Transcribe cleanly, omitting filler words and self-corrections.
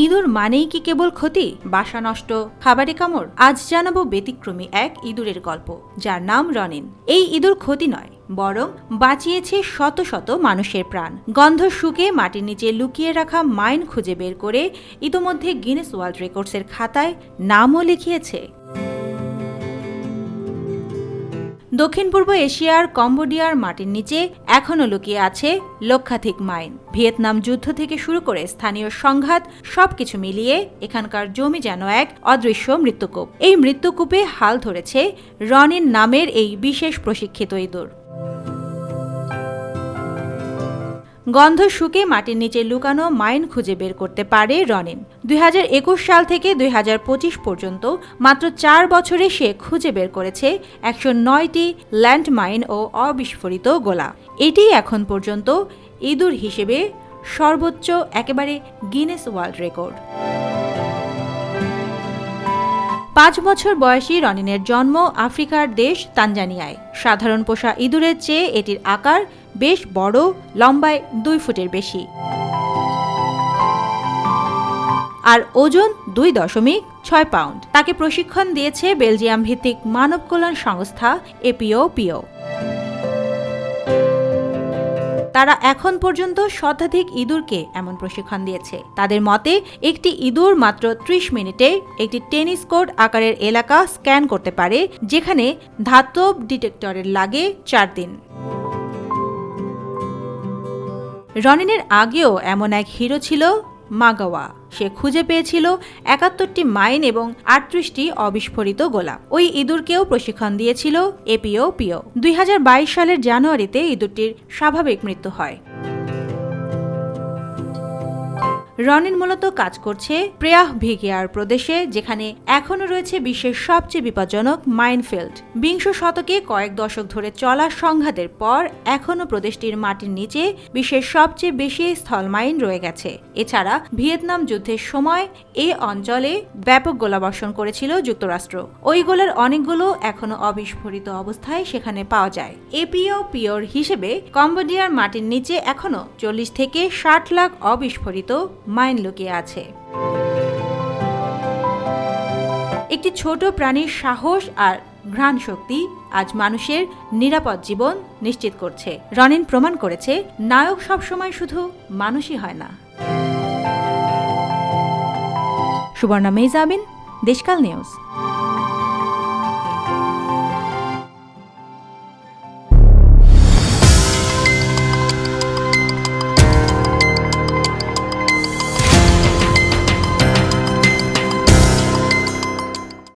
ইঁদুর মানেই কি কেবল ক্ষতি, বাসা নষ্ট, খাবারে কামড়? আজ জানাবো ব্যতিক্রমী এক ইঁদুরের গল্প, যার নাম রনিন। এই ইঁদুর ক্ষতি নয়, বরং বাঁচিয়েছে শত শত মানুষের প্রাণ। গন্ধ শুকে মাটির নিচে লুকিয়ে রাখা মাইন খুঁজে বের করে ইতোমধ্যে গিনেস ওয়ার্ল্ড রেকর্ডসের খাতায় নামও লিখিয়েছে। দক্ষিণ পূর্ব এশিয়ার কম্বোডিয়ার মাটির নিচে এখনও লুকিয়ে আছে লক্ষাধিক মাইন। ভিয়েতনাম যুদ্ধ থেকে শুরু করে স্থানীয় সংঘাত, সবকিছু মিলিয়ে এখানকার জমি যেন এক অদৃশ্য মৃত্যুকূপ। এই মৃত্যুকূপে হাল ধরেছে রনিন নামের এই বিশেষ প্রশিক্ষিত ইঁদুর। গন্ধ শুকে মাটির নিচে লুকানো মাইন খুঁজে বের করতে পারে রনিন। 2021 সাল থেকে 2025 পর্যন্ত মাত্র 4 বছরে সে খুঁজে বের করেছে 109টি ল্যান্ডমাইন ও অবিস্ফোরিত গোলা। এটি এখন পর্যন্ত ইঁদুর হিসেবে সর্বোচ্চ একেবারে গিনেস ওয়ার্ল্ড রেকর্ড। 5 বছর বয়সী রনিনের জন্ম আফ্রিকার দেশ তানজানিয়ায়। সাধারণ পোষা ইঁদুরের চেয়ে এটির আকার বেশ বড়, লম্বায় 2 ফুটের বেশি, আর ওজন 2.6 পাউন্ড। তাকে প্রশিক্ষণ দিয়েছে বেলজিয়াম ভিত্তিক মানব কল্যাণ সংস্থা এপিও। তারা এখন পর্যন্ত শতাধিক ইঁদুরকে এমন প্রশিক্ষণ দিয়েছে। তাদের মতে একটি ইঁদুর মাত্র 30 মিনিটে একটি টেনিস কোর্ট আকারের এলাকা স্ক্যান করতে পারে, যেখানে ধাতব ডিটেক্টরের লাগে 4 দিন। রনিনের আগেও এমন এক হিরো ছিল মাগাওয়া। সে খুঁজে পেয়েছিল 71টি মাইন এবং 38টি অবিস্ফোরিত গোলা। ওই ইঁদুরকেও প্রশিক্ষণ দিয়েছিল এপিও। 2022 সালের জানুয়ারিতে ইঁদুরটির স্বাভাবিক মৃত্যু হয়। রনিন মূলত কাজ করছে প্রেয়াহ ভিগিয়ার প্রদেশে, যেখানে এখনও রয়েছে বিশ্বের সবচেয়ে বিপজ্জনক মাইনফিল্ড। 20 শতকে কয়েক দশক ধরে চলা সংঘাতের পর এখনও প্রদেশটির মাটির নিচে বিশ্বের সবচেয়ে বেশি স্থল মাইন রয়ে গেছে। এছাড়া ভিয়েতনাম যুদ্ধের সময় এই অঞ্চলে ব্যাপক গোলাবর্ষণ করেছিল যুক্তরাষ্ট্র। ওই গোলার অনেকগুলো এখনও অবিস্ফোরিত অবস্থায় সেখানে পাওয়া যায়। এপিওর হিসেবে কম্বোডিয়ার মাটির নিচে এখনও 40 থেকে 60 লাখ অবিস্ফোরিত মাইন লুকিয়ে আছে। একটি ছোট প্রাণীর সাহস আর ঘ্রাণ শক্তি আজ মানুষের নিরাপদ জীবন নিশ্চিত করছে। রনিন প্রমাণ করেছে নায়ক সবসময় শুধু মানুষই হয় না। সুবর্ণা মেহজাবিন, দেশকাল নিউজ।